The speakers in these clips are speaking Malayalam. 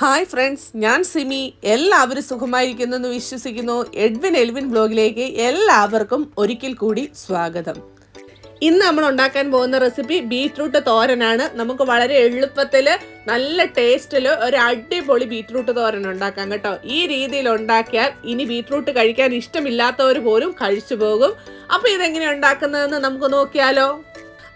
ഹായ് ഫ്രണ്ട്സ്, ഞാൻ സിമി. എല്ലാവരും സുഖമായിരിക്കുന്നെന്ന് വിശ്വസിക്കുന്നു. എഡ്വിൻ എൽവിൻ ബ്ലോഗിലേക്ക് എല്ലാവർക്കും ഒരിക്കൽ കൂടി സ്വാഗതം. ഇന്ന് നമ്മൾ ഉണ്ടാക്കാൻ പോകുന്ന റെസിപ്പി ബീറ്റ്റൂട്ട് തോരനാണ്. നമുക്ക് വളരെ എളുപ്പത്തിൽ നല്ല ടേസ്റ്റിൽ ഒരു അടിപൊളി ബീറ്റ്റൂട്ട് തോരൻ ഉണ്ടാക്കാം കേട്ടോ. ഈ രീതിയിൽ ഉണ്ടാക്കിയാൽ ഇനി ബീറ്റ്റൂട്ട് കഴിക്കാൻ ഇഷ്ടമില്ലാത്തവർ പോലും കഴിച്ചു പോകും. അപ്പോൾ ഇതെങ്ങനെ ഉണ്ടാക്കുന്നതെന്ന് നമുക്ക് നോക്കിയാലോ.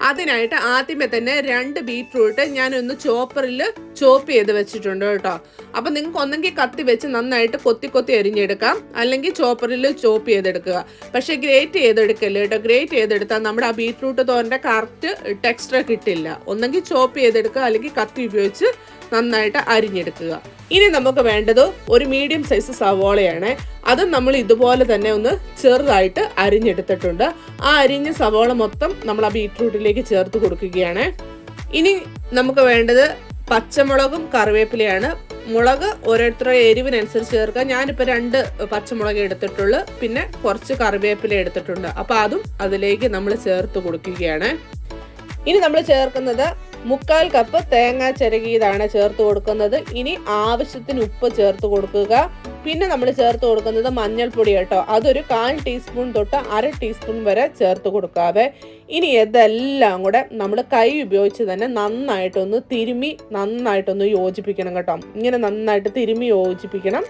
അതിനായിട്ട് ആദ്യമേ തന്നെ 2 ബീറ്റ്റൂട്ട് ഞാനൊന്ന് ചോപ്പറിൽ ചോപ്പ് ചെയ്ത് വെച്ചിട്ടുണ്ട് കേട്ടോ. അപ്പം നിങ്ങൾക്ക് ഒന്നെങ്കിൽ കത്തി വെച്ച് നന്നായിട്ട് കൊത്തി അരിഞ്ഞെടുക്കാം, അല്ലെങ്കിൽ ചോപ്പറിൽ ചോപ്പ് ചെയ്തെടുക്കുക. പക്ഷേ ഗ്രേറ്റ് ചെയ്തെടുക്കല്ലേ കേട്ടോ. ഗ്രേറ്റ് ചെയ്തെടുത്താൽ നമ്മുടെ ആ ബീറ്റ്റൂട്ട് തോരൻ്റെ കറക്റ്റ് ടെക്സ്ചർ കിട്ടില്ല. ഒന്നെങ്കിൽ ചോപ്പ് ചെയ്തെടുക്കുക, അല്ലെങ്കിൽ കത്തി ഉപയോഗിച്ച് നന്നായിട്ട് അരിഞ്ഞെടുക്കുക. ഇനി നമുക്ക് വേണ്ടത് ഒരു മീഡിയം സൈസ് സവോളയാണ്. അതും നമ്മൾ ഇതുപോലെ തന്നെ ഒന്ന് ചെറുതായിട്ട് അരിഞ്ഞെടുത്തിട്ടുണ്ട്. ആ അരിഞ്ഞ സവോള മൊത്തം നമ്മൾ ആ ബീറ്റ്റൂട്ടിലേക്ക് ചേർത്ത് കൊടുക്കുകയാണ്. ഇനി നമുക്ക് വേണ്ടത് പച്ചമുളകും കറിവേപ്പിലയാണ്. മുളക് ഓരോരുത്തരുടെ എരിവിനനുസരിച്ച് ചേർക്കുക. ഞാനിപ്പോൾ 2 പച്ചമുളക് എടുത്തിട്ടുള്ളൂ, പിന്നെ കുറച്ച് കറിവേപ്പില എടുത്തിട്ടുണ്ട്. അപ്പോൾ അതും അതിലേക്ക് നമ്മൾ ചേർത്ത് കൊടുക്കുകയാണ്. ഇനി നമ്മൾ ചേർക്കുന്നത് 1/4 കപ്പ് തേങ്ങ ചിരകിയതാണ് ചേർത്ത് കൊടുക്കുന്നത്. ഇനി ആവശ്യത്തിന് ഉപ്പ് ചേർത്ത് കൊടുക്കുക. പിന്നെ നമ്മൾ ചേർത്ത് കൊടുക്കുന്നത് മഞ്ഞൾപ്പൊടി കേട്ടോ. അതൊരു 1/4 ടീസ്പൂൺ തൊട്ട് 1/2 ടീസ്പൂൺ വരെ ചേർത്ത് കൊടുക്കാവേ. ഇനി ഇതെല്ലാം കൂടെ നമ്മൾ കൈ ഉപയോഗിച്ച് തന്നെ നന്നായിട്ടൊന്ന് തിരുമ്മി നന്നായിട്ടൊന്ന് യോജിപ്പിക്കണം കേട്ടോ. ഇങ്ങനെ നന്നായിട്ട് തിരുമ്മി യോജിപ്പിക്കണം.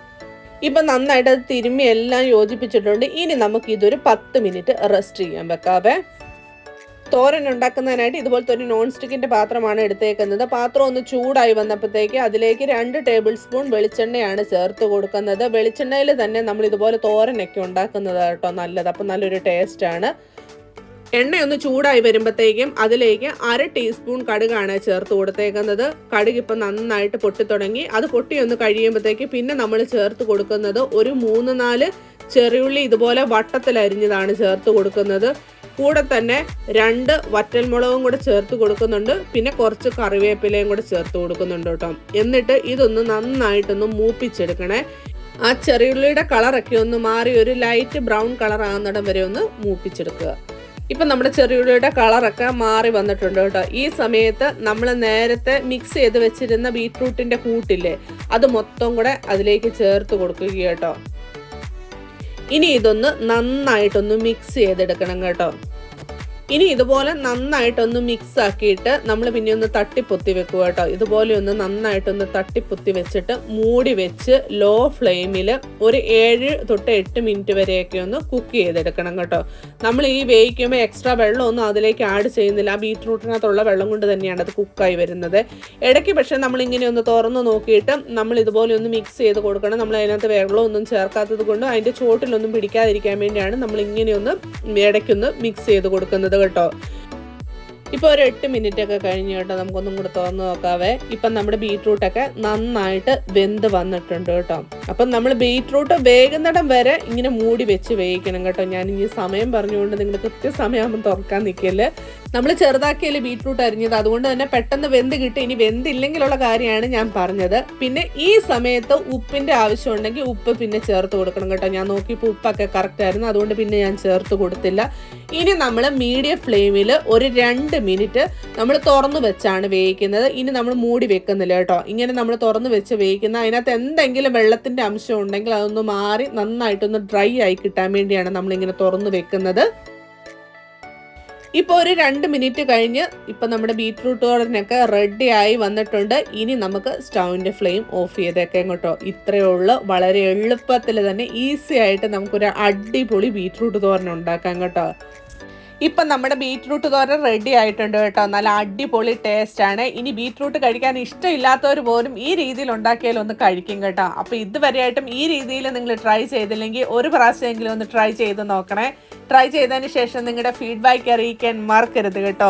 ഇപ്പം നന്നായിട്ട് അത് തിരുമ്മി എല്ലാം യോജിപ്പിച്ചിട്ടുണ്ട്. ഇനി നമുക്ക് ഇതൊരു 10 മിനിറ്റ് റെസ്റ്റ് ചെയ്യാൻ വെക്കാവേ. തോരൻ ഉണ്ടാക്കുന്നതിനായിട്ട് ഇതുപോലത്തെ ഒരു നോൺ സ്റ്റിക്കിൻ്റെ പാത്രമാണ് എടുത്തേക്കുന്നത്. പാത്രം ഒന്ന് ചൂടായി വന്നപ്പോഴത്തേക്ക് അതിലേക്ക് 2 ടേബിൾ സ്പൂൺ വെളിച്ചെണ്ണയാണ് ചേർത്ത് കൊടുക്കുന്നത്. വെളിച്ചെണ്ണയിൽ തന്നെ നമ്മൾ ഇതുപോലെ തോരനൊക്കെ ഉണ്ടാക്കുന്നത് കേട്ടോ നല്ലത്. അപ്പം നല്ലൊരു ടേസ്റ്റാണ്. എണ്ണയൊന്ന് ചൂടായി വരുമ്പോഴത്തേക്കും അതിലേക്ക് 1/2 ടീസ്പൂൺ കടുകാണ് ചേർത്ത് കൊടുത്തേക്കുന്നത്. കടുക് ഇപ്പം നന്നായിട്ട് പൊട്ടിത്തുടങ്ങി. അത് പൊട്ടിയൊന്ന് കഴിയുമ്പോഴത്തേക്ക് പിന്നെ നമ്മൾ ചേർത്ത് കൊടുക്കുന്നത് ഒരു 3-4 ചെറിയുള്ളി ഇതുപോലെ വട്ടത്തിലരിഞ്ഞതാണ് ചേർത്ത് കൊടുക്കുന്നത്. കൂടെ തന്നെ 2 വറ്റൽമുളകും കൂടെ ചേർത്ത് കൊടുക്കുന്നുണ്ട്. പിന്നെ കുറച്ച് കറിവേപ്പിലയും കൂടെ ചേർത്ത് കൊടുക്കുന്നുണ്ട് കേട്ടോ. എന്നിട്ട് ഇതൊന്ന് നന്നായിട്ടൊന്ന് മൂപ്പിച്ചെടുക്കണേ. ആ ചെറിയുള്ളിയുടെ കളറൊക്കെ ഒന്ന് മാറി ഒരു ലൈറ്റ് ബ്രൗൺ കളർ ആകുന്നിടം വരെ ഒന്ന് മൂപ്പിച്ചെടുക്കുക. ഇപ്പം നമ്മുടെ ചെറിയുള്ളിയുടെ കളറൊക്കെ മാറി വന്നിട്ടുണ്ട് കേട്ടോ. ഈ സമയത്ത് നമ്മൾ നേരത്തെ മിക്സ് ചെയ്ത് വെച്ചിരുന്ന ബീറ്റ്റൂട്ടിൻ്റെ കൂട്ടില്ലേ, അത് മൊത്തം കൂടെ അതിലേക്ക് ചേർത്ത് കൊടുക്കുക കേട്ടോ. ഇനി ഇതൊന്ന് നന്നായിട്ടൊന്ന് മിക്സ് ചെയ്തെടുക്കണം കേട്ടോ. ഇനി ഇതുപോലെ നന്നായിട്ടൊന്ന് മിക്സ് ആക്കിയിട്ട് നമ്മൾ പിന്നെ ഒന്ന് തട്ടിപ്പൊത്തി വെക്കുക കേട്ടോ. ഇതുപോലെ ഒന്ന് നന്നായിട്ടൊന്ന് തട്ടിപ്പൊത്തി വെച്ചിട്ട് മൂടി വെച്ച് ലോ ഫ്ലെയിമിൽ ഒരു 7 തൊട്ട് 8 മിനിറ്റ് വരെയൊക്കെ ഒന്ന് കുക്ക് ചെയ്തെടുക്കണം കേട്ടോ. നമ്മൾ ഈ വേവിക്കുമ്പോൾ എക്സ്ട്രാ വെള്ളമൊന്നും അതിലേക്ക് ആഡ് ചെയ്യുന്നില്ല. ആ ബീറ്റ്റൂട്ടിനകത്തുള്ള വെള്ളം കൊണ്ട് തന്നെയാണ് അത് കുക്കായി വരുന്നത്. ഇടയ്ക്ക് പക്ഷേ നമ്മളിങ്ങനെ ഒന്ന് തുറന്ന് നോക്കിയിട്ട് നമ്മൾ ഇതുപോലെ ഒന്ന് മിക്സ് ചെയ്ത് കൊടുക്കണം. നമ്മൾ അതിനകത്ത് വെള്ളമൊന്നും ചേർക്കാത്തത് കൊണ്ട് അതിൻ്റെ ചോട്ടിലൊന്നും പിടിക്കാതിരിക്കാൻ വേണ്ടിയാണ് നമ്മൾ ഇങ്ങനെയൊന്ന് ഇടയ്ക്കൊന്ന് മിക്സ് ചെയ്ത് കൊടുക്കുന്നത് കേട്ടോ. ഇപ്പോൾ ഒരു 8 മിനിറ്റ് ഒക്കെ കഴിഞ്ഞ് കേട്ടോ. നമുക്കൊന്നും കൂടെ തുറന്ന് നോക്കാവേ. ഇപ്പം നമ്മുടെ ബീറ്റ്റൂട്ടൊക്കെ നന്നായിട്ട് വെന്ത് വന്നിട്ടുണ്ട് കേട്ടോ. അപ്പം നമ്മൾ ബീറ്റ്റൂട്ട് വേകുന്നിടം വരെ ഇങ്ങനെ മൂടി വെച്ച് വേവിക്കണം കേട്ടോ. ഞാൻ ഇനി സമയം പറഞ്ഞുകൊണ്ട് നിങ്ങൾ കൃത്യസമയമാകുമ്പോൾ തുറക്കാൻ നിൽക്കല്ലേ. നമ്മൾ ചെറുതാക്കിയല്ലേ ബീറ്റ്റൂട്ട് അരിഞ്ഞത്, അതുകൊണ്ട് തന്നെ പെട്ടെന്ന് വെന്ത് കിട്ടും. ഇനി വെന്തില്ലെങ്കിലുള്ള കാര്യമാണ് ഞാൻ പറഞ്ഞത്. പിന്നെ ഈ സമയത്ത് ഉപ്പിൻ്റെ ആവശ്യം ഉണ്ടെങ്കിൽ ഉപ്പ് പിന്നെ ചേർത്ത് കൊടുക്കണം കേട്ടോ. ഞാൻ നോക്കിയപ്പോൾ ഉപ്പൊക്കെ കറക്റ്റ് ആയിരുന്നു, അതുകൊണ്ട് പിന്നെ ഞാൻ ചേർത്ത് കൊടുത്തില്ല. ഇനി നമ്മൾ മീഡിയം ഫ്ലെയിമിൽ ഒരു 2 മിനിറ്റ് നമ്മൾ തുറന്നു വെച്ചാണ് വേവിക്കുന്നത്. ഇനി നമ്മൾ മൂടി വെക്കുന്നില്ല കേട്ടോ. ഇങ്ങനെ നമ്മൾ തുറന്നു വെച്ച് വേവിക്കുന്ന അതിനകത്ത് എന്തെങ്കിലും വെള്ളത്തിൻ്റെ അംശം ഉണ്ടെങ്കിൽ അതൊന്ന് മാറി നന്നായിട്ടൊന്ന് ഡ്രൈ ആയി കിട്ടാൻ വേണ്ടിയാണ് നമ്മളിങ്ങനെ തുറന്നു വെക്കുന്നത്. ഇപ്പോൾ ഒരു 2 മിനിറ്റ് കഴിഞ്ഞ് ഇപ്പം നമ്മുടെ ബീറ്റ്റൂട്ട് തോരനൊക്കെ റെഡി ആയി വന്നിട്ടുണ്ട്. ഇനി നമുക്ക് സ്റ്റൗവിൻ്റെ ഫ്ലെയിം ഓഫ് ചെയ്തേക്കാം കേട്ടോ. ഇത്രയേ ഉള്ളൂ. വളരെ എളുപ്പത്തിൽ തന്നെ ഈസി ആയിട്ട് നമുക്കൊരു അടിപൊളി ബീറ്റ്റൂട്ട് തോരൻ ഉണ്ടാക്കാം കേട്ടോ. ഇപ്പം നമ്മുടെ ബീറ്റ്റൂട്ട് തോരൻ റെഡി ആയിട്ടുണ്ട് കേട്ടോ. നല്ല അടിപൊളി ടേസ്റ്റാണ്. ഇനി ബീറ്റ്റൂട്ട് കഴിക്കാൻ ഇഷ്ടമില്ലാത്തവർ പോലും ഈ രീതിയിൽ ഉണ്ടാക്കിയാലും ഒന്ന് കഴിക്കും കേട്ടോ. അപ്പോൾ ഇതുവരെയായിട്ടും ഈ രീതിയിൽ നിങ്ങൾ ട്രൈ ചെയ്തില്ലെങ്കിൽ ഒരു പ്രാവശ്യമെങ്കിലും ഒന്ന് ട്രൈ ചെയ്ത് നോക്കണേ. ട്രൈ ചെയ്തതിന് ശേഷം നിങ്ങളുടെ ഫീഡ്ബാക്ക് അറിയിക്കാൻ മറക്കരുത് കേട്ടോ.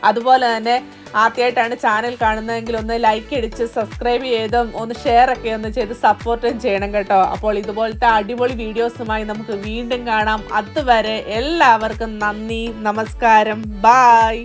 അതുപോലെ തന്നെ ആദ്യമായിട്ടാണ് ചാനൽ കാണുന്നതെങ്കിൽ ഒന്ന് ലൈക്ക് അടിച്ച് സബ്സ്ക്രൈബ് ചെയ്തും ഒന്ന് ഷെയർ ഒക്കെ ഒന്ന് ചെയ്ത് സപ്പോർട്ടും ചെയ്യണം കേട്ടോ. അപ്പോൾ ഇതുപോലത്തെ അടിപൊളി വീഡിയോസുമായി നമുക്ക് വീണ്ടും കാണാം. അതുവരെ എല്ലാവർക്കും നന്ദി, നമസ്കാരം, ബായ്.